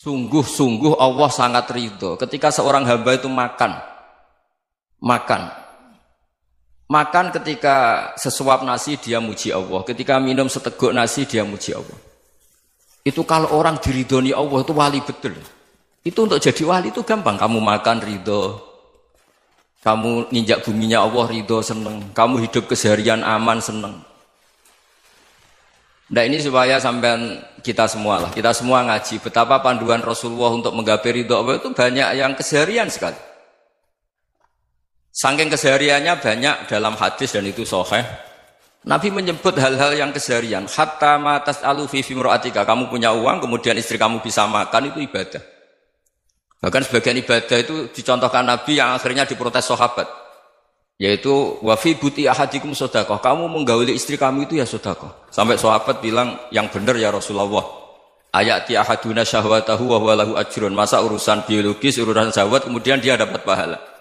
Sungguh-sungguh Allah sangat ridho ketika seorang hamba itu makan. Makan ketika sesuap nasi dia muji Allah. Ketika minum seteguk nasi dia muji Allah. Itu kalau orang diridhoni Allah itu wali betul. Itu untuk jadi wali itu gampang. Kamu makan ridho. Kamu ninjak buminya Allah ridho seneng. Kamu hidup keseharian aman seneng. Nah ini supaya sampean kita semua lah. Kita semua ngaji betapa panduan Rasulullah untuk menggapai ridho Allah itu banyak yang keseharian sekali. Saking kesehariannya banyak dalam hadis dan itu sahih. Nabi menyebut hal-hal yang keseharian. Hatta ma tas'alu fi imra'atika. Kamu punya uang kemudian istri kamu bisa makan itu ibadah. Bahkan sebagian ibadah itu dicontohkan Nabi yang akhirnya diprotes sahabat. Yaitu wa fi buti ahadikum sedekah. Kamu menggauli istri kamu itu ya sedekah. Sampai sahabat bilang yang benar ya Rasulullah. Ayati ahaduna syahwatahu wa huwa lahu ajrun. Masa urusan biologis, urusan syahwat kemudian dia dapat pahala.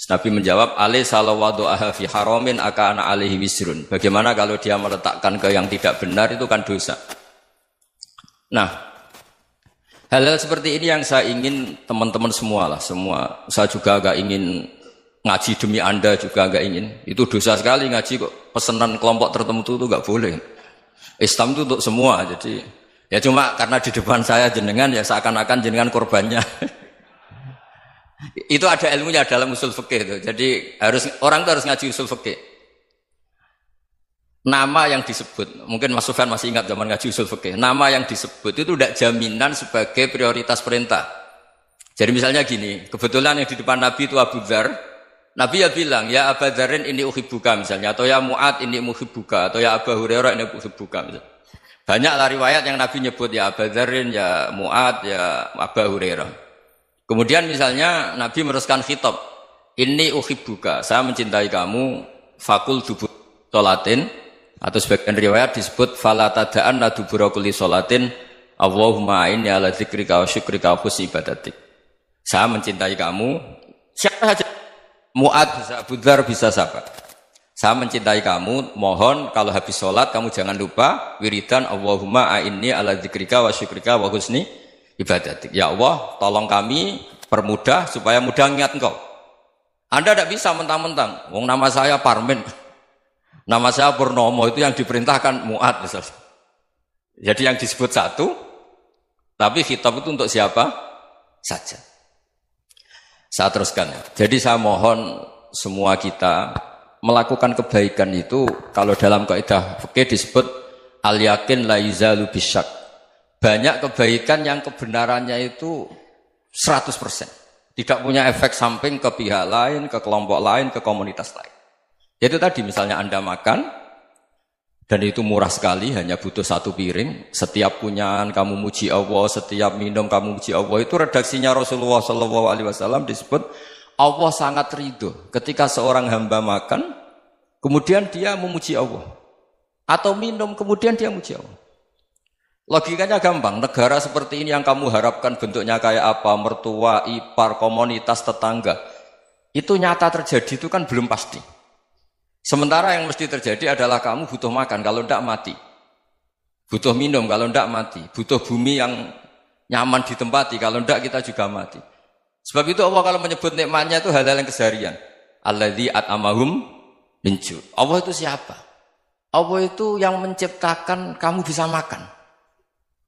Nabi menjawab, alaysa lawada'aha fi haramin akana alaihi wisrun. Bagaimana kalau dia meletakkan ke yang tidak benar itu kan dosa. Nah, hal-hal seperti ini yang saya ingin teman-teman semua lah, semua. Saya juga agak ingin ngaji demi Anda juga agak ingin. Itu dosa sekali ngaji kok pesanan kelompok tertentu itu enggak boleh. Islam itu untuk semua. Jadi ya cuma karena di depan saya jenengan ya seakan-akan jenengan korbannya. Itu ada ilmunya dalam usul fikih itu. Jadi orang itu harus ngaji usul fikih. Nama yang disebut, mungkin Mas Sufyan masih ingat zaman ngaji usul fikih. Nama yang disebut itu tidak jaminan sebagai prioritas perintah. Jadi misalnya gini, kebetulan yang di depan Nabi itu Abu Dzar. Nabi ya bilang, ya Abu Dzarin ini uhibbuka misalnya, atau ya Mu'ad ini uhibbuka, atau ya Abu Hurairah ini uhibbuka misalnya. Banyaklah riwayat yang Nabi nyebut ya Abu Dzarin, ya Mu'ad, ya Abu Hurairah. Kemudian misalnya Nabi meneruskan khitab, ini uhibbuka, saya mencintai kamu, fakul dubur sholatin, atau sebagian riwayat disebut fala tada'an la dubura kulli sholatin, Allahumma inni ala dzikrika wa syukrika wa husni ibadatik. Saya mencintai kamu, siapa saja. Mu'ad bisa, Abu Dzar bisa siapa? Saya mencintai kamu, mohon kalau habis sholat kamu jangan lupa wiridan Allahumma a'inni ala dzikrika wa syukrika wa husni ibadatik. Ya Allah, tolong kami permudah supaya mudah ingat engkau. Anda tidak bisa mentang-mentang, wong nama saya Parmin, nama saya Purnomo, itu yang diperintahkan Mu'ad misalnya. Jadi yang disebut satu, tapi khitab itu untuk siapa saja. Saya teruskan. Jadi saya mohon semua kita melakukan kebaikan itu kalau dalam kaidah fikih disebut al-yakin la yuzalu bisyak. Banyak kebaikan yang kebenarannya itu 100%. Tidak punya efek samping ke pihak lain, ke kelompok lain, ke komunitas lain. Itu tadi misalnya Anda makan dan itu murah sekali, hanya butuh satu piring. Setiap punyaan kamu muji Allah, setiap minum kamu muji Allah. Itu redaksinya Rasulullah SAW disebut Allah sangat ridho ketika seorang hamba makan, kemudian dia memuji Allah. Atau minum, kemudian dia muji Allah. Logikanya gampang, negara seperti ini yang kamu harapkan bentuknya kayak apa, mertua, ipar, komunitas, tetangga. Itu nyata terjadi itu kan belum pasti. Sementara yang mesti terjadi adalah kamu butuh makan, kalau tidak mati. Butuh minum, kalau tidak mati. Butuh bumi yang nyaman ditempati, kalau tidak kita juga mati. Sebab itu Allah kalau menyebut nikmatnya itu hal-hal yang keseharian. Alladzi at'amahum min ju'. Allah itu siapa? Allah itu yang menciptakan kamu bisa makan.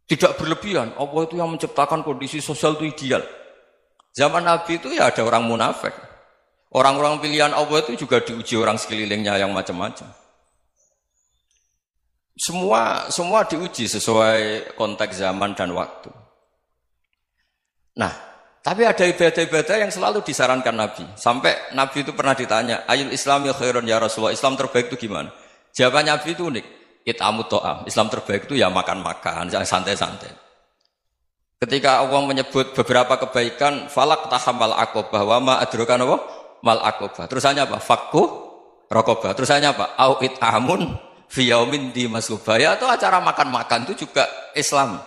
Tidak berlebihan. Allah itu yang menciptakan kondisi sosial itu ideal. Zaman Nabi itu ya ada orang munafik. Orang-orang pilihan Allah itu juga diuji orang sekelilingnya yang macam-macam. Semua diuji sesuai konteks zaman dan waktu. Nah, tapi ada ibadah-ibadah yang selalu disarankan Nabi. Sampai Nabi itu pernah ditanya, ayul islami khairun ya Rasulullah, Islam terbaik itu gimana? Jawaban Nabi itu unik. It'amut to'am. Islam terbaik itu ya makan-makan, yang santai-santai. Ketika Allah menyebut beberapa kebaikan, falak tahamal aqobah wa ma adrokan apa? Mal aqobah. Terusannya apa? Fakku raqobah. Terusannya apa? Au it'amun fi yaumin di masubah. Ya, atau acara makan-makan itu juga Islam.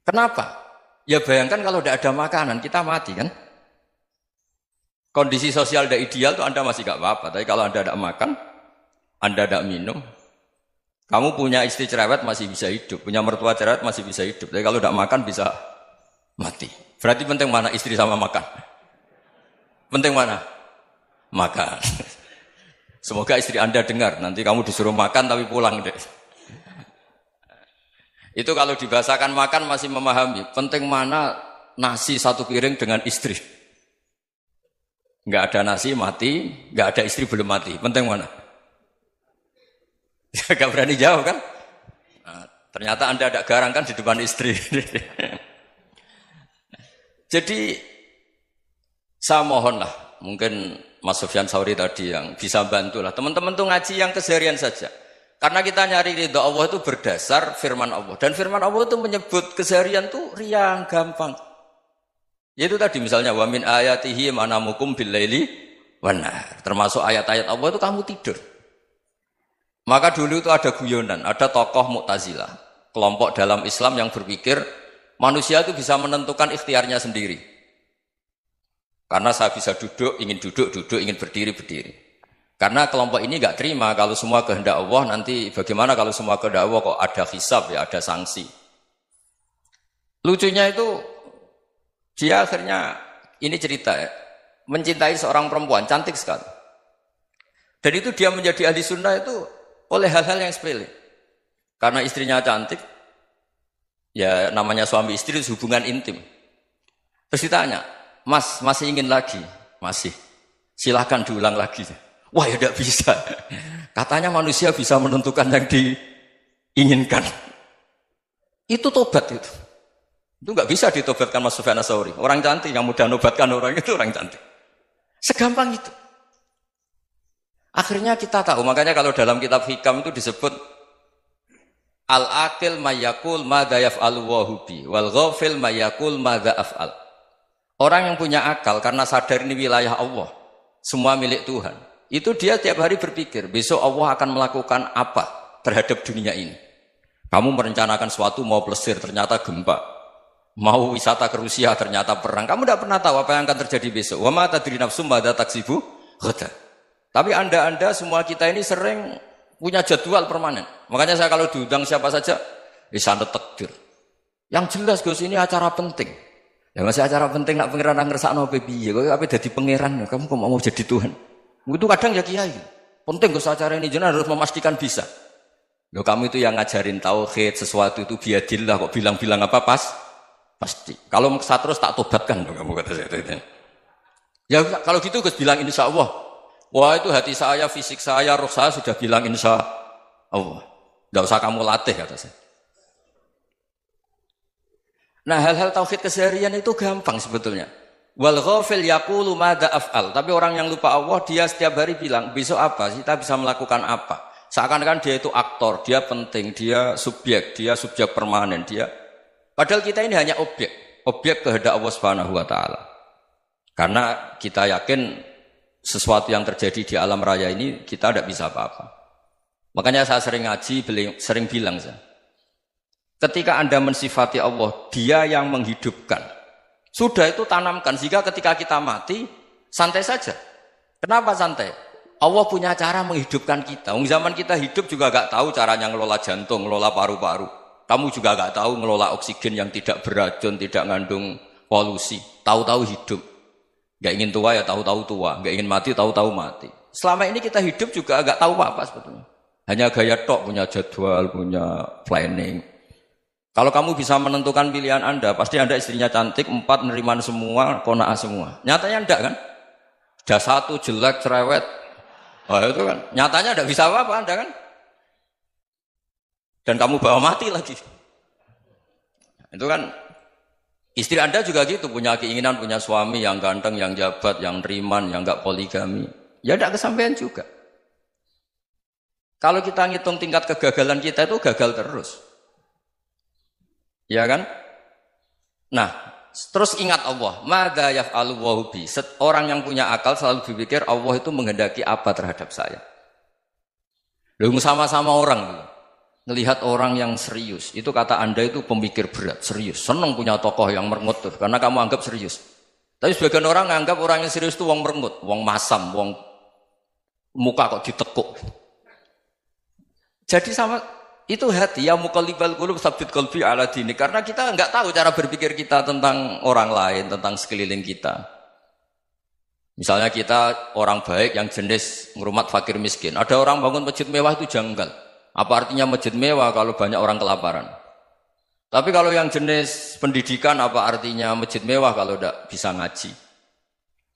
Kenapa? Ya bayangkan kalau tidak ada makanan, kita mati kan? Kondisi sosial tidak ideal itu Anda masih gak apa-apa. Tapi kalau Anda tidak makan, Anda tidak minum, Kamu punya istri cerewet masih bisa hidup, punya mertua cerewet masih bisa hidup. Tapi kalau tidak makan bisa mati. Berarti penting mana istri sama makan? Penting mana? Makan. Semoga istri Anda dengar, nanti kamu disuruh makan tapi pulang deh. Itu kalau dibahasakan makan masih memahami. Penting mana nasi satu piring dengan istri. Enggak ada nasi mati, enggak ada istri belum mati. Penting mana? Enggak berani jawab kan? Nah, ternyata Anda ada garang kan di depan istri. Jadi saya mohonlah, mungkin Mas Sufyan Sauri tadi yang bisa bantulah. Teman-teman tuh ngaji yang keseharian saja. Karena kita nyari ridha Allah itu berdasar firman Allah. Dan firman Allah itu menyebut keseharian itu riang, gampang. Yaitu tadi misalnya wa min ayatihi manamukum billaili wan nahar. Termasuk ayat-ayat Allah itu kamu tidur. Maka dulu itu ada guyonan, ada tokoh Mu'tazilah, kelompok dalam Islam yang berpikir manusia itu bisa menentukan ikhtiarnya sendiri. Karena saya bisa duduk, duduk, ingin berdiri, berdiri. Karena kelompok ini enggak terima kalau semua kehendak Allah, nanti bagaimana kalau semua kehendak Allah kok ada hisab ya, ada sanksi. Lucunya itu dia akhirnya, ini cerita ya, mencintai seorang perempuan, cantik sekali. Dan itu dia menjadi ahli sunnah itu oleh hal-hal yang sepele. Karena istrinya cantik, ya namanya suami istri itu hubungan intim. Terus ditanya, Mas, masih ingin lagi? Masih. Silahkan diulang lagi. Wah ya tidak bisa. Katanya manusia bisa menentukan yang diinginkan. Itu tobat itu. Itu nggak bisa ditobatkan Mas Sufyan Ats-Tsauri. Orang cantik yang mudah nobatkan orang itu orang cantik. Segampang itu. Akhirnya kita tahu, makanya kalau dalam kitab Hikam itu disebut al-aqil mayyakul madza yaf'alu wa hubi wal ghafil mayyakul madza af'al. Orang yang punya akal karena sadar ini wilayah Allah, semua milik Tuhan. Itu dia tiap hari berpikir, besok Allah akan melakukan apa terhadap dunia ini. Kamu merencanakan suatu mau plesir, ternyata gempa. Mau wisata ke Rusia, ternyata perang. Kamu tidak pernah tahu apa yang akan terjadi besok. Wa ma tadri nafsum madza taksibu ghadan. Tapi anda semua kita ini sering punya jadwal permanen. Makanya saya kalau diundang siapa saja, sanad takdir. Yang jelas Gus ini acara penting. Ya masih acara penting nak pangeran ngersakno piye? Kok ape dadi pangeran? Kamu kok mau jadi Tuhan? Itu kadang ya kiai. Penting Gus acara ini jenengan harus memastikan bisa. Loh kamu itu yang ngajarin tauhid, sesuatu itu biadillah kok bilang-bilang apa pasti. Kalau maksa terus tak tobatkan loh kamu kata saya itu. Ya kalau gitu Gus bilang insya Allah. Wah itu hati saya, fisik saya, roh saya sudah bilang insya Allah. Tidak usah kamu latih kata saya. Nah hal-hal tauhid keseharian itu gampang sebetulnya. Wal ghafil yaqulu madza af'al. Tapi orang yang lupa Allah dia setiap hari bilang besok apa? Kita bisa melakukan apa? Seakan-akan dia itu aktor, dia penting, dia subjek permanen, dia. Padahal kita ini hanya objek kehendak Allah Subhanahu wa taala. Karena kita yakin sesuatu yang terjadi di alam raya ini kita tidak bisa apa-apa. Makanya saya sering ngaji, sering bilang saya. Ketika Anda mensifati Allah, Dia yang menghidupkan. Sudah itu tanamkan sehingga ketika kita mati santai saja. Kenapa santai? Allah punya cara menghidupkan kita. Zaman kita hidup juga gak tahu caranya ngelola jantung, ngelola paru-paru. Kamu juga gak tahu ngelola oksigen yang tidak beracun, tidak ngandung polusi. Tahu-tahu hidup. Gak ingin tua ya tahu-tahu tua, gak ingin mati tahu-tahu mati. Selama ini kita hidup juga gak tahu apa-apa sebetulnya. Hanya gaya tok, punya jadwal, punya planning. Kalau kamu bisa menentukan pilihan Anda, pasti Anda istrinya cantik, 4 neriman semua, qanaah semua. Nyatanya enggak kan? Ada 1 jelek, cerewet. Oh itu kan, nyatanya enggak bisa apa-apa Anda kan? Dan kamu bawa mati lagi. Itu kan, istri Anda juga gitu, punya keinginan, punya suami yang ganteng, yang jabat, yang neriman, yang enggak poligami. Ya enggak kesampaian juga. Kalau kita ngitung tingkat kegagalan kita itu gagal terus. Ya kan? Nah, terus ingat Allah. Madza yaf'alu wa bi. Orang yang punya akal selalu berpikir Allah itu menghendaki apa terhadap saya. Lalu sama-sama orang melihat orang yang serius. Itu kata Anda itu pemikir berat, serius. Senang punya tokoh yang merengut karena kamu anggap serius. Tapi sebagian orang anggap orang yang serius itu wong merengut, wong masam, wong muka kok ditekuk. Jadi sama Itu hati, ya muqallibal qulub tsabbit qalbi ala dini. Karena kita enggak tahu cara berpikir kita tentang orang lain, tentang sekeliling kita. Misalnya kita orang baik yang jenis ngrumat fakir miskin. Ada orang bangun masjid mewah itu janggal. Apa artinya masjid mewah kalau banyak orang kelaparan? Tapi kalau yang jenis pendidikan apa artinya masjid mewah kalau tidak bisa ngaji?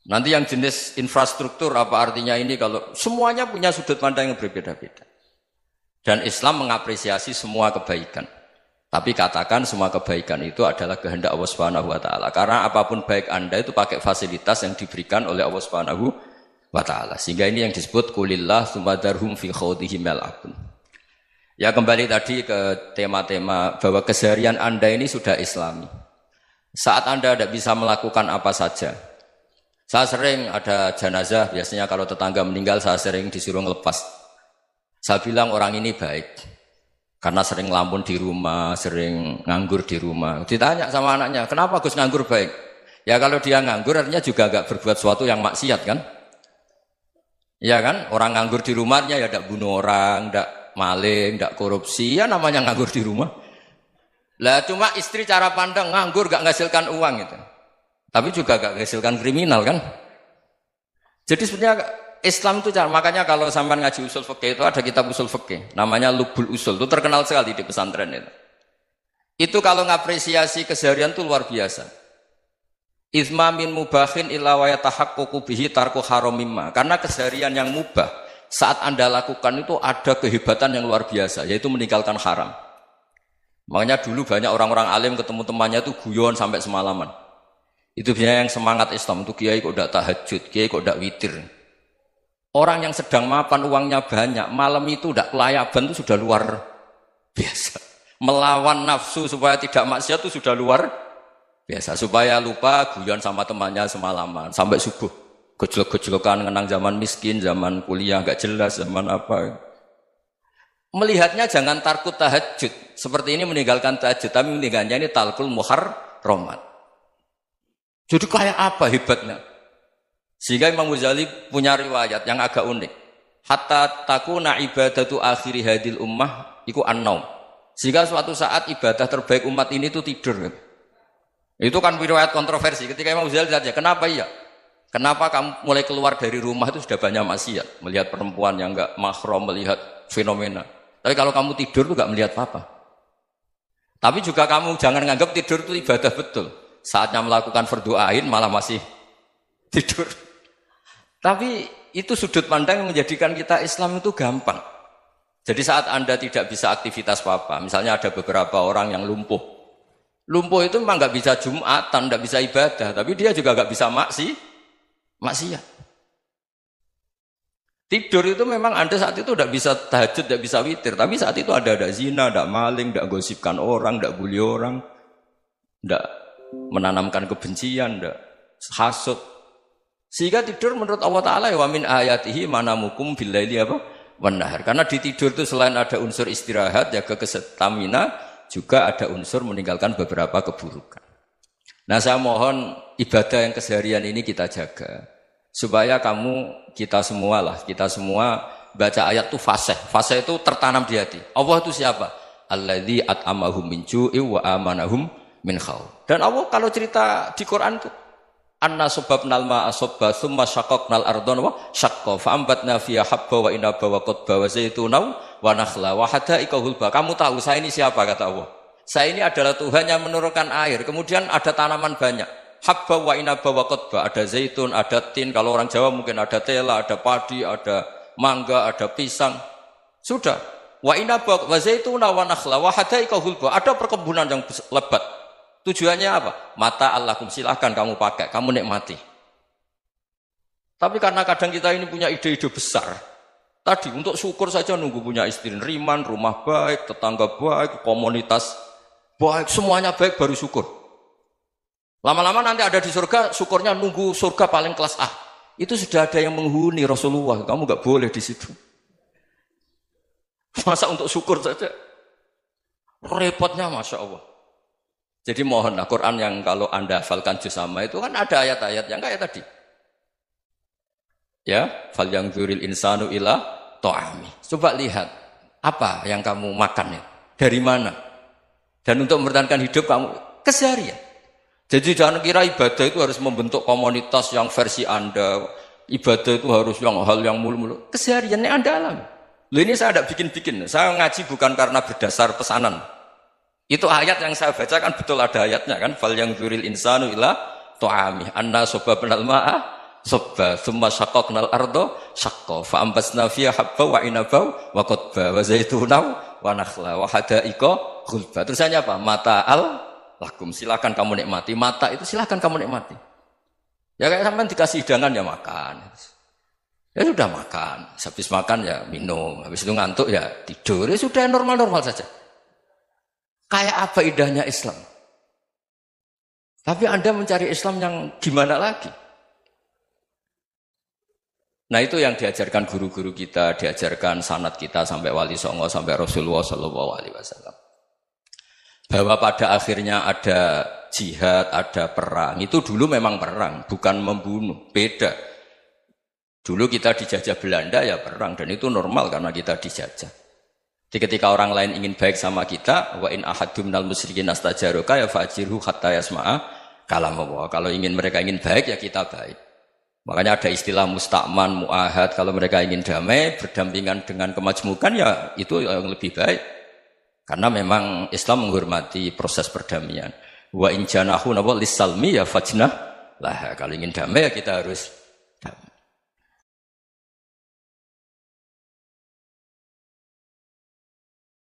Nanti yang jenis infrastruktur apa artinya ini kalau semuanya punya sudut pandang yang berbeda-beda. Dan Islam mengapresiasi semua kebaikan. Tapi katakan semua kebaikan itu adalah kehendak Allah Subhanahu wa taala. Karena apapun baik Anda itu pakai fasilitas yang diberikan oleh Allah Subhanahu wa taala. Sehingga ini yang disebut kulillah sumadarhum fi khawdihim yal'abun. Ya kembali tadi ke tema-tema bahwa keseharian Anda ini sudah Islami. Saat Anda tidak bisa melakukan apa saja. Saya sering ada jenazah, biasanya kalau tetangga meninggal saya sering disuruh ngelepas. Saya bilang orang ini baik karena sering ngelamun di rumah, sering nganggur di rumah. Ditanya sama anaknya, kenapa Gus nganggur baik? Ya kalau dia nganggur artinya juga agak berbuat sesuatu yang maksiat kan? Ya kan? Orang nganggur di rumahnya ya tidak bunuh orang, tidak maling, tidak korupsi, ya namanya nganggur di rumah. Lah cuma istri cara pandang nganggur gak menghasilkan uang gitu. Tapi juga gak menghasilkan kriminal kan? Jadi sebenarnya Islam itu makanya kalau sampai ngaji usul fikih itu ada kitab usul fikih namanya Lubul Usul, itu terkenal sekali di pesantren itu. Itu kalau ngapresiasi keseharian itu luar biasa. Izma min mubahin illa wa yatahaqqaqu bihi tarku haramimma. Karena keseharian yang mubah saat Anda lakukan itu ada kehebatan yang luar biasa, yaitu meninggalkan haram. Makanya dulu banyak orang-orang alim ketemu temannya itu guyon sampai semalaman. Itu biasanya yang semangat Islam itu kiai kok tidak tahajud, kiai kok tidak witir. Orang yang sedang mapan uangnya banyak, malam itu tidak kelayaban itu sudah luar biasa. Melawan nafsu supaya tidak maksiat itu sudah luar biasa. Supaya lupa guyon sama temannya semalaman sampai subuh. Gejlok-gejlokan ngenang zaman miskin, zaman kuliah nggak jelas, zaman apa. Melihatnya jangan tarkut tahajud. Seperti ini meninggalkan tahajud, tapi meninggalnya ini talkul muharramat. Jadi kayak apa hebatnya? Sehingga Imam Ghazali punya riwayat yang agak unik. Hatta takuna ibadatu akhiri hadil ummah iku an-naum. Sehingga suatu saat ibadah terbaik umat ini itu tidur. Itu kan riwayat kontroversi. Ketika Imam Ghazali ditanya, kenapa iya? Kenapa kamu mulai keluar dari rumah itu sudah banyak maksiat? Melihat perempuan yang enggak mahram, melihat fenomena. Tapi kalau kamu tidur itu enggak melihat apa-apa. Tapi juga kamu jangan menganggap tidur itu ibadah betul. Saatnya melakukan fardu ain malah masih tidur. Tapi itu sudut pandang yang menjadikan kita Islam itu gampang. Jadi saat Anda tidak bisa aktivitas apa-apa, misalnya ada beberapa orang yang lumpuh. Lumpuh itu memang nggak bisa Jumatan, nggak bisa ibadah, tapi dia juga nggak bisa maksiat. Tidur itu memang Anda saat itu tidak bisa tahajud, tidak bisa witir, tapi saat itu ada zina, ada maling, tidak gosipkan orang, tidak bully orang, tidak menanamkan kebencian, tidak hasud. Sehingga tidur menurut Allah Ta'ala ya wa min ayatihi manamukum billaili apa? Wan-nahar. Karena di tidur itu selain ada unsur istirahat, jaga kestamina, juga ada unsur meninggalkan beberapa keburukan. Nah saya mohon ibadah yang keseharian ini kita jaga. Supaya kita semua baca ayat itu fasih. Fasih itu tertanam di hati. Allah itu siapa? Alladzi at'amahum min ju'i wa amanahum min khauf. Dan Allah kalau cerita di Quran itu anna subabnal ma'a subba thumma syaqaqnal ardon wa syaqqa fa'ambatna fiha habba wa inaba wa qadba wa zaituna wa nakhla wa hadaika hulba. Kamu tahu saya ini siapa kata Allah? Saya ini adalah Tuhan yang menurunkan air. Kemudian ada tanaman banyak. Habba wa inaba wa qadba, ada zaitun, ada tin, kalau orang Jawa mungkin ada tela, ada padi, ada mangga, ada pisang. Sudah. Wa inaba wa zaituna wa nakhla wa hadaika hulba. Ada perkebunan yang lebat. Tujuannya apa? Mata Allahkum, silahkan kamu pakai, kamu nikmati. Tapi karena kadang kita ini punya ide-ide besar. Tadi untuk syukur saja nunggu punya istri riman, rumah baik, tetangga baik, komunitas baik, semuanya baik baru syukur. Lama-lama nanti ada di surga, syukurnya nunggu surga paling kelas A. Itu sudah ada yang menghuni Rasulullah, kamu nggak boleh di situ. Masa untuk syukur saja? Repotnya Masya Allah. Jadi mohonlah Quran yang kalau Anda hafalkan juz sama itu kan ada ayat-ayat yang kayak tadi. Ya, fal yang dzuril insanu ila ta'ami. Coba lihat. Apa yang kamu makan ya? Dari mana? Dan untuk mempertahankan hidup kamu keseharian. Jadi jangan kira ibadah itu harus membentuk komunitas yang versi Anda. Ibadah itu harus hal yang mulu-mulu. Kesehariannya Anda alami. Loh ini saya tidak bikin-bikin. Saya ngaji bukan karena berdasar pesanan. Itu ayat yang saya baca kan betul ada ayatnya kan. Fal yang dzuril insanu ila tu'amih. Anna sobabnal ma'a sobba. Thumma syaqaqnal ardo syaqqa. Fa'ambasna fiha habba wa inabau wa qodba. Wa zaitunaw wa nakhla wa hadaika ghulba. Terusannya apa? Mata'al lakum. Silakan kamu nikmati. Mata itu silakan kamu nikmati. Ya kayak sampean dikasih hidangan ya makan. Ya sudah makan. Habis makan ya minum. Habis itu ngantuk ya tidur. Ya sudah normal-normal saja. Kayak apa indahnya Islam. Tapi Anda mencari Islam yang gimana lagi? Nah itu yang diajarkan guru-guru kita, diajarkan sanad kita sampai Wali Songo, sampai Rasulullah SAW. Bahwa pada akhirnya ada jihad, ada perang. Itu dulu memang perang, bukan membunuh. Beda. Dulu kita dijajah Belanda ya perang. Dan itu normal karena kita dijajah. Jadi ketika orang lain ingin baik sama kita, wa in ahadum minal musyrikin astajaruka ya fa'jirhu hatta yasma'a kalam Allah. Kalau mereka ingin baik ya kita baik. Makanya ada istilah musta'man, mu'ahad. Kalau mereka ingin damai, berdampingan dengan kemajmukan ya itu yang lebih baik. Karena memang Islam menghormati proses perdamaian. Wa in janahu lis-salmi ya fajnah lah. Kalau ingin damai ya kita harus